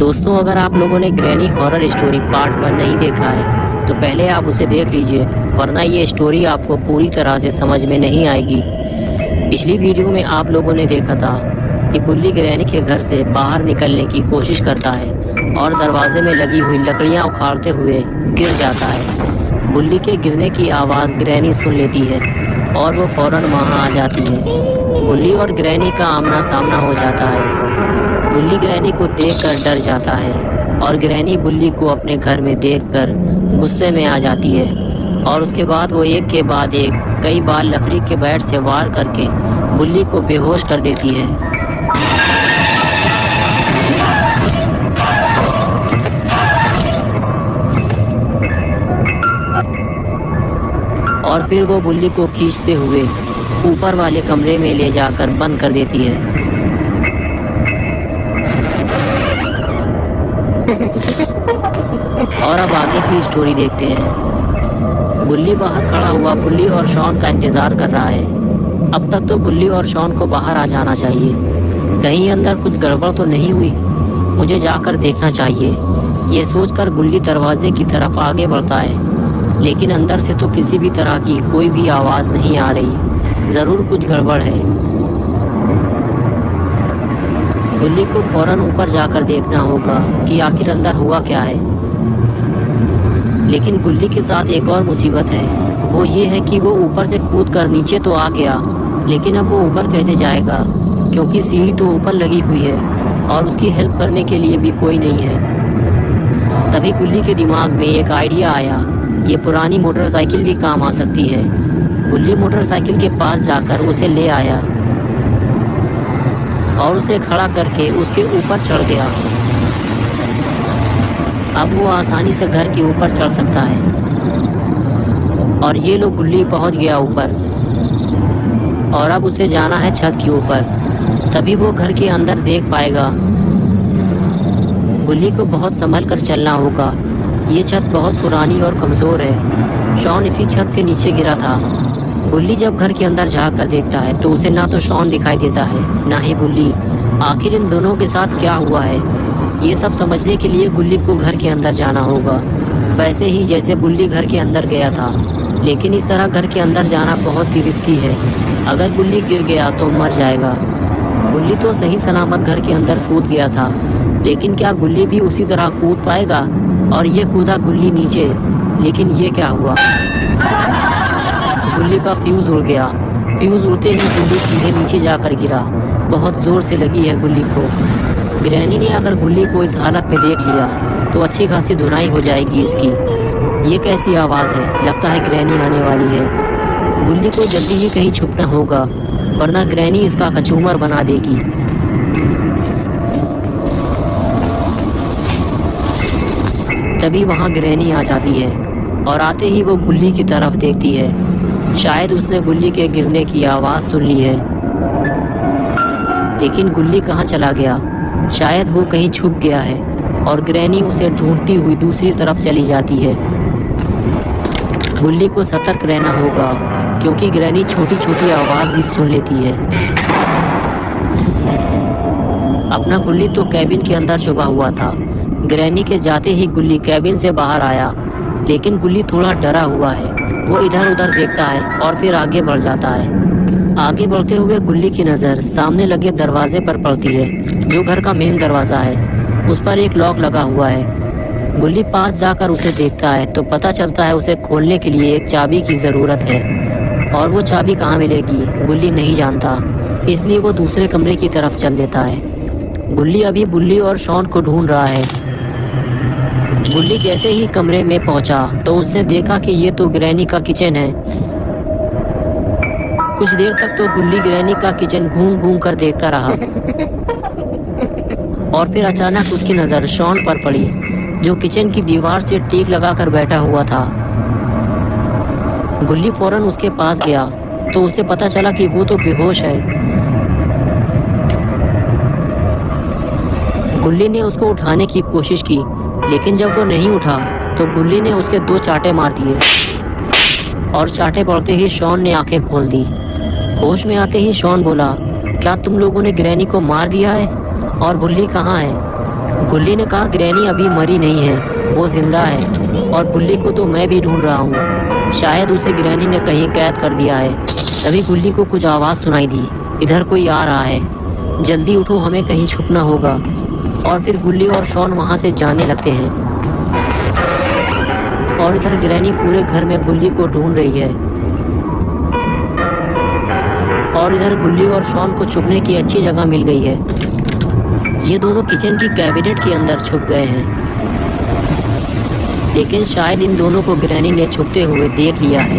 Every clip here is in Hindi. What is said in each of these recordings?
दोस्तों, अगर आप लोगों ने ग्रैनी हॉरर स्टोरी पार्ट 1 नहीं देखा है तो पहले आप उसे देख लीजिए, वरना ये स्टोरी आपको पूरी तरह से समझ में नहीं आएगी। पिछली वीडियो में आप लोगों ने देखा था कि बुल्ली ग्रैनी के घर से बाहर निकलने की कोशिश करता है और दरवाजे में लगी हुई लकड़ियां उखाड़ते हुए गिर जाता है। बुल्ली के गिरने की आवाज़ ग्रैनी सुन लेती है और वो फौरन वहाँ आ जाती है। बुल्ली और ग्रैनी का आमना सामना हो जाता है। बुल्ली ग्रैनी को देखकर डर जाता है और ग्रैनी बुल्ली को अपने घर में देखकर गुस्से में आ जाती है और उसके बाद वो एक के बाद एक कई बार लकड़ी के बैट से वार करके बुल्ली को बेहोश कर देती है। और फिर वो बुल्ली को खींचते हुए ऊपर वाले कमरे में ले जाकर बंद कर देती है। और अब आगे की स्टोरी देखते हैं। बुल्ली बाहर खड़ा हुआ बुल्ली और शॉन का इंतज़ार कर रहा है। अब तक तो बुल्ली और शॉन को बाहर आ जाना चाहिए। कहीं अंदर कुछ गड़बड़ तो नहीं हुई, मुझे जाकर देखना चाहिए। ये सोचकर बुल्ली दरवाजे की तरफ आगे बढ़ता है, लेकिन अंदर से तो किसी भी तरह की कोई भी आवाज़ नहीं आ रही। ज़रूर कुछ गड़बड़ है। बुल्ली को फौरन ऊपर जाकर देखना होगा कि आखिर अंदर हुआ क्या है। लेकिन बुल्ली के साथ एक और मुसीबत है, वो ये है कि वो ऊपर से कूद कर नीचे तो आ गया, लेकिन अब वो ऊपर कैसे जाएगा, क्योंकि सीढ़ी तो ऊपर लगी हुई है और उसकी हेल्प करने के लिए भी कोई नहीं है। तभी बुल्ली के दिमाग में एक आइडिया आया, ये पुरानी मोटरसाइकिल भी काम आ सकती है। बुल्ली मोटरसाइकिल के पास जाकर उसे ले आया और उसे खड़ा करके उसके ऊपर चढ़ गया। अब वो आसानी से घर के ऊपर चढ़ सकता है। और ये लो बुल्ली पहुंच गया ऊपर और अब उसे जाना है छत के ऊपर, तभी वो घर के अंदर देख पाएगा। बुल्ली को बहुत संभल कर चलना होगा, ये छत बहुत पुरानी और कमज़ोर है। शॉन इसी छत से नीचे गिरा था। बुल्ली जब घर के अंदर झाँक कर देखता है तो उसे ना तो शॉन दिखाई देता है ना ही बुल्ली। आखिर इन दोनों के साथ क्या हुआ है, ये सब समझने के लिए बुल्ली को घर के अंदर जाना होगा, वैसे ही जैसे बुल्ली घर के अंदर गया था। लेकिन इस तरह घर के अंदर जाना बहुत ही रिस्की है। अगर बुल्ली गिर गया तो मर जाएगा। बुल्ली तो सही सलामत घर के अंदर कूद गया था, लेकिन क्या गुल्ली भी उसी तरह कूद पाएगा? और ये कूदा गुल्ली नीचे, लेकिन ये क्या हुआ? गुल्ली का फ्यूज़ उड़ गया। फ्यूज़ उड़ते ही गुल्ली सीधे नीचे जाकर गिरा। बहुत ज़ोर से लगी है गुल्ली को। ग्रैनी ने अगर गुल्ली को इस हालत में देख लिया तो अच्छी खासी धुनाई हो जाएगी इसकी। ये कैसी आवाज़ है? लगता है ग्रैनी आने वाली है। गुल्ली को जल्दी ही कहीं छुपना होगा, वरना ग्रैनी इसका कचूमर बना देगी। तभी वहाँ ग्रैनी आ जाती है और आते ही वो गुल्ली की तरफ देखती है। शायद उसने गुल्ली के गिरने की आवाज़ सुन ली है, लेकिन गुल्ली कहाँ चला गया? शायद वो कहीं छुप गया है और ग्रैनी उसे ढूंढती हुई दूसरी तरफ चली जाती है। गुल्ली को सतर्क रहना होगा, क्योंकि ग्रैनी छोटी छोटी आवाज़ भी सुन लेती है। अपना गुल्ली तो कैबिन के अंदर छुपा हुआ था। ग्रैनी के जाते ही गुल्ली कैबिन से बाहर आया, लेकिन गुल्ली थोड़ा डरा हुआ है। वो इधर उधर देखता है और फिर आगे बढ़ जाता है। आगे बढ़ते हुए गुल्ली की नज़र सामने लगे दरवाजे पर पड़ती है, जो घर का मेन दरवाज़ा है। उस पर एक लॉक लगा हुआ है। गुल्ली पास जाकर उसे देखता है तो पता चलता है उसे खोलने के लिए एक चाबी की ज़रूरत है, और वो चाबी कहाँ मिलेगी गुल्ली नहीं जानता, इसलिए वो दूसरे कमरे की तरफ चल देता है। गुल्ली अभी बुल्ली और शॉन को ढूंढ रहा है। बुल्ली जैसे ही कमरे में पहुंचा तो उसने देखा कि ये तो ग्रैनी का किचन है। कुछ देर तक तो बुल्ली ग्रैनी का किचन घूम घूम कर देखता रहा, और फिर अचानक उसकी नज़र शॉन पर पड़ी, जो किचन की दीवार से टीक लगाकर बैठा हुआ था। गुल्ली फौरन उसके पास गया तो उसे पता चला कि वो तो बेहोश है। गुल्ली ने उसको उठाने की कोशिश की, लेकिन जब वो नहीं उठा तो गुल्ली ने उसके 2 चांटे मार दिए और चांटे पड़ते ही शॉन ने आंखें खोल दी। होश में आते ही शॉन बोला, क्या तुम लोगों ने ग्रैनी को मार दिया है? और बुल्ली कहाँ है? गुल्ली ने कहा ग्रैनी अभी मरी नहीं है, वो जिंदा है और गुल्ली को तो मैं भी ढूंढ रहा हूँ। शायद उसे ग्रैनी ने कहीं कैद कर दिया है। तभी गुल्ली को कुछ आवाज़ सुनाई दी, इधर कोई आ रहा है, जल्दी उठो, हमें कहीं छुपना होगा। और फिर गुल्ली और शॉन वहाँ से जाने लगते हैं और इधर ग्रैनी पूरे घर में गुल्ली को ढूंढ रही है। और इधर गुल्ली और शॉन को छुपने की अच्छी जगह मिल गई है। ये दोनों किचन की कैबिनेट के अंदर छुप गए हैं, लेकिन शायद इन दोनों को ग्रैनी ने छुपते हुए देख लिया है।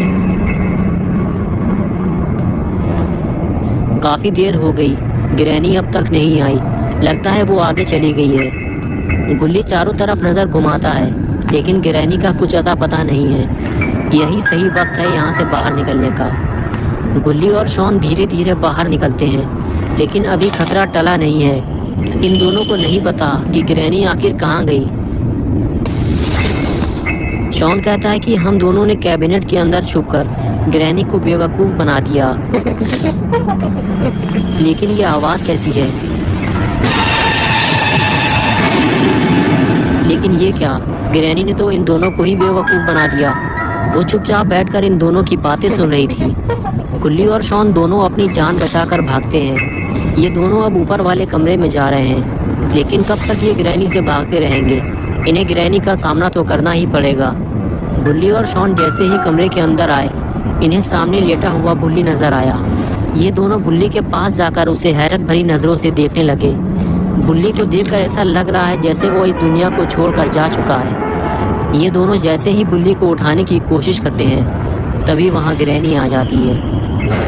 काफी देर हो गई, ग्रैनी अब तक नहीं आई। लगता है वो आगे चली गई है। गुल्ली चारों तरफ नजर घुमाता है, लेकिन ग्रैनी का कुछ अता पता नहीं है। यही सही वक्त है यहाँ से बाहर निकलने का। गुल्ली और शॉन धीरे धीरे बाहर निकलते हैं, लेकिन अभी खतरा टला नहीं है। इन दोनों को नहीं पता कि ग्रैनी आखिर कहाँ गई। शॉन कहता है कि हम दोनों ने कैबिनेट के अंदर छुपकर ग्रैनी को बेवकूफ़ बना दिया। लेकिन ये आवाज़ कैसी है? लेकिन ये क्या? ग्रैनी ने तो इन दोनों को ही बेवकूफ़ बना दिया। वो चुपचाप बैठकर इन दोनों की बातें सुन रही थी। गुल्ली और शॉन दोनों अपनी जान बचाकर भागते हैं। ये दोनों अब ऊपर वाले कमरे में जा रहे हैं, लेकिन कब तक ये ग्रैनी से भागते रहेंगे? इन्हें ग्रैनी का सामना तो करना ही पड़ेगा। गुल्ली और शॉन जैसे ही कमरे के अंदर आए, इन्हें सामने लेटा हुआ बुल्ली नजर आया। ये दोनों बुल्ली के पास जाकर उसे हैरत भरी नज़रों से देखने लगे। बुल्ली को देखकर ऐसा लग रहा है जैसे वो इस दुनिया को छोड़कर जा चुका है। ये दोनों जैसे ही बुल्ली को उठाने की कोशिश करते हैं, तभी वहाँ ग्रैनी आ जाती है।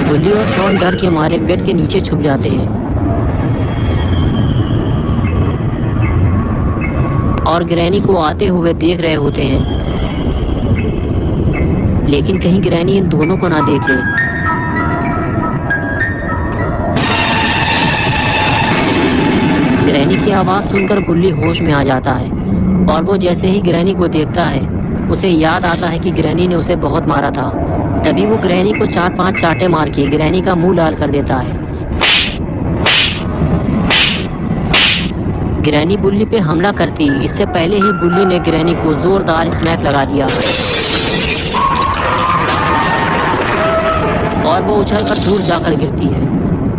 गुल्ली और शॉन डर के मारे बेड के नीचे छुप जाते हैं और ग्रैनी को आते हुए देख रहे होते हैं, लेकिन कहीं ग्रैनी इन दोनों को ना देख ले। ग्रैनी की आवाज़ सुनकर गुल्ली होश में आ जाता है और वो जैसे ही ग्रैनी को देखता है, उसे याद आता है कि ग्रैनी ने उसे बहुत मारा था। तभी वो ग्रैनी को 4-5 चांटे मार के ग्रैनी का मुंह लाल कर देता है। ग्रैनी बुल्ली पे हमला करती इससे पहले ही बुल्ली ने ग्रैनी को जोरदार स्मैक लगा दिया और वो उछलकर दूर जाकर गिरती है।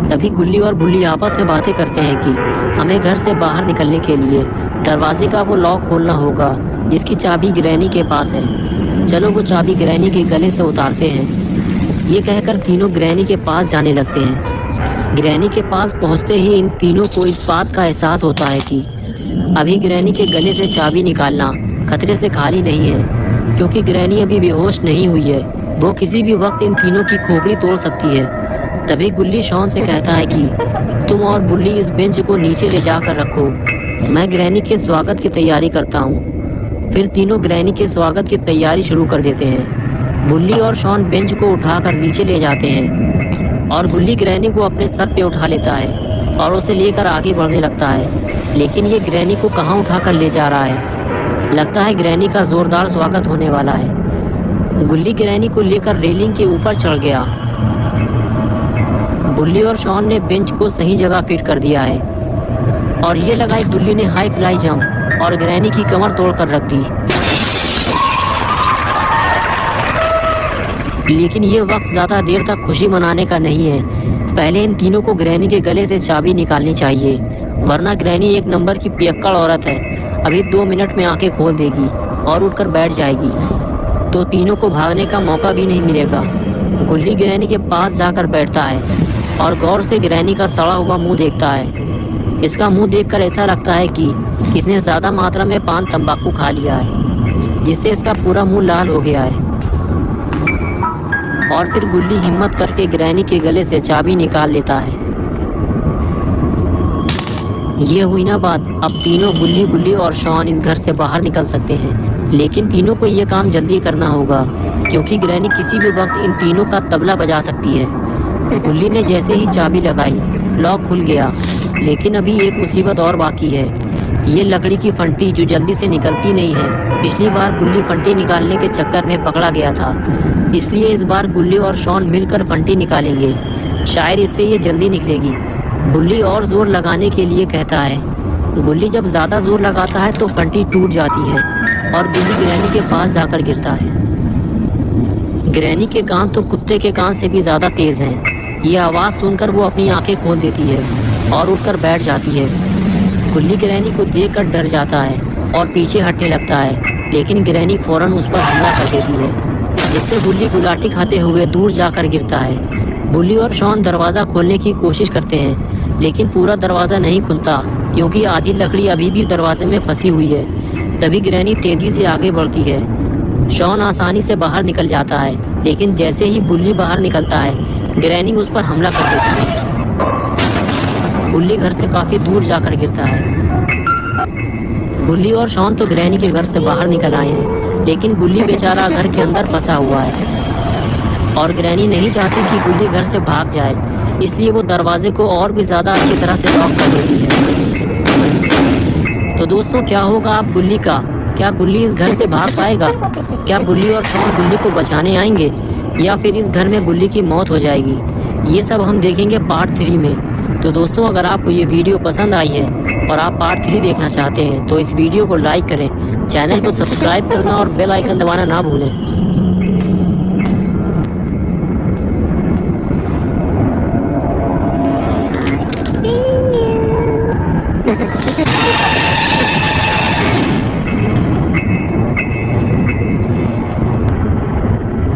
तभी गुल्ली और बुल्ली आपस में बातें करते हैं कि हमें घर से बाहर निकलने के लिए दरवाजे का वो लॉक खोलना होगा जिसकी चाबी ग्रैनी के पास है। चलो वो चाबी ग्रैनी के गले से उतारते हैं। ये कहकर तीनों ग्रैनी के पास जाने लगते हैं। ग्रैनी के पास पहुंचते ही इन तीनों को इस बात का एहसास होता है कि अभी ग्रैनी के गले से चाबी निकालना खतरे से खाली नहीं है, क्योंकि ग्रैनी अभी बेहोश नहीं हुई है। वो किसी भी वक्त इन तीनों की खोपड़ी तोड़ सकती है। तभी गुल्ली शॉन से कहता है कि तुम और बुल्ली इस बेंच को नीचे ले जाकर रखो, मैं ग्रैनी के स्वागत की तैयारी करता हूँ। फिर तीनों ग्रैनी के स्वागत की तैयारी शुरू कर देते हैं। बुल्ली और शॉन बेंच को उठाकर नीचे ले जाते हैं और बुल्ली ग्रैनी को अपने सर पे उठा लेता है और उसे लेकर आगे बढ़ने लगता है। लेकिन ये ग्रैनी को कहाँ उठाकर ले जा रहा है? लगता है ग्रैनी का जोरदार स्वागत होने वाला है। गुल्ली ग्रैनी को लेकर रेलिंग के ऊपर चढ़ गया। बुल्ली और शॉन ने बेंच को सही जगह फिट कर दिया है और ये लगाई बुल्ली ने हाई फ्लाई जंप और ग्रैनी की कमर तोड़कर रख दी। लेकिन ये वक्त ज़्यादा देर तक खुशी मनाने का नहीं है। पहले इन तीनों को ग्रैनी के गले से चाबी निकालनी चाहिए, वरना ग्रैनी एक नंबर की पियक्कड़ औरत है। अभी 2 मिनट में आंखें खोल देगी और उठकर बैठ जाएगी, तो तीनों को भागने का मौका भी नहीं मिलेगा। गुल्ली ग्रैनी के पास जाकर बैठता है और गौर से ग्रैनी का सड़ा हुआ मुंह देखता है। इसका मुंह देखकर ऐसा लगता है कि इसने ज़्यादा मात्रा में पान तंबाकू खा लिया है, जिससे इसका पूरा मुंह लाल हो गया है। और फिर गुल्ली हिम्मत करके ग्रैनी के गले से चाबी निकाल लेता है। ये हुई ना बात। अब तीनों बुल्ली और शॉन इस घर से बाहर निकल सकते हैं, लेकिन तीनों को ये काम जल्दी करना होगा, क्योंकि ग्रैनी किसी भी वक्त इन तीनों का तबला बजा सकती है। गुल्ली ने जैसे ही चाबी लगाई, लॉक खुल गया। लेकिन अभी एक मुसीबत और बाकी है, ये लकड़ी की फंटी जो जल्दी से निकलती नहीं है। पिछली बार गुल्ली फंटी निकालने के चक्कर में पकड़ा गया था, इसलिए इस बार गुल्ली और शॉन मिलकर फंटी निकालेंगे। शायद इससे ये जल्दी निकलेगी। गुल्ली और जोर लगाने के लिए कहता है, गुल्ली जब ज़्यादा जोर लगाता है तो फंटी टूट जाती है और गुल्ली ग्रैनी के पास जाकर गिरता है। ग्रैनी के कान तो कुत्ते के कान से भी ज़्यादा तेज़ हैं। ये आवाज़ सुनकर वो अपनी आंखें खोल देती है और उठकर बैठ जाती है। गुल्ली ग्रैनी को देखकर डर जाता है और पीछे हटने लगता है, लेकिन ग्रैनी फौरन उस पर हमला कर देती है, जिससे गुल्ली गुलाटी खाते हुए दूर जाकर गिरता है। बुल्ली और शॉन दरवाज़ा खोलने की कोशिश करते हैं, लेकिन पूरा दरवाज़ा नहीं खुलता क्योंकि आधी लकड़ी अभी भी दरवाजे में फंसी हुई है। तभी ग्रैनी तेज़ी से आगे बढ़ती है। शॉन आसानी से बाहर निकल जाता है, लेकिन जैसे ही बुल्ली बाहर निकलता है ग्रैनी उस पर हमला कर देती है। बुल्ली घर से काफ़ी दूर जाकर गिरता है। बुल्ली और शॉन तो ग्रैनी के घर से बाहर निकल आए हैं, लेकिन बुल्ली बेचारा घर के अंदर फंसा हुआ है और ग्रैनी नहीं चाहती कि बुल्ली घर से भाग जाए, इसलिए वो दरवाजे को और भी ज़्यादा अच्छी तरह से लॉक कर देती है। तो दोस्तों, क्या होगा अब बुल्ली का? क्या बुल्ली इस घर से भाग पाएगा? क्या बुल्ली और शॉन बुल्ली को बचाने आएंगे या फिर इस घर में बुल्ली की मौत हो जाएगी? ये सब हम देखेंगे पार्ट 3 में। तो दोस्तों, अगर आपको ये वीडियो पसंद आई है और आप पार्ट 3 देखना चाहते हैं तो इस वीडियो को लाइक करें, चैनल को सब्सक्राइब करना और बेल आइकन दबाना ना भूलें।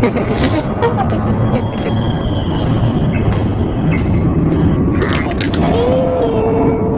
Ha ha ha ha.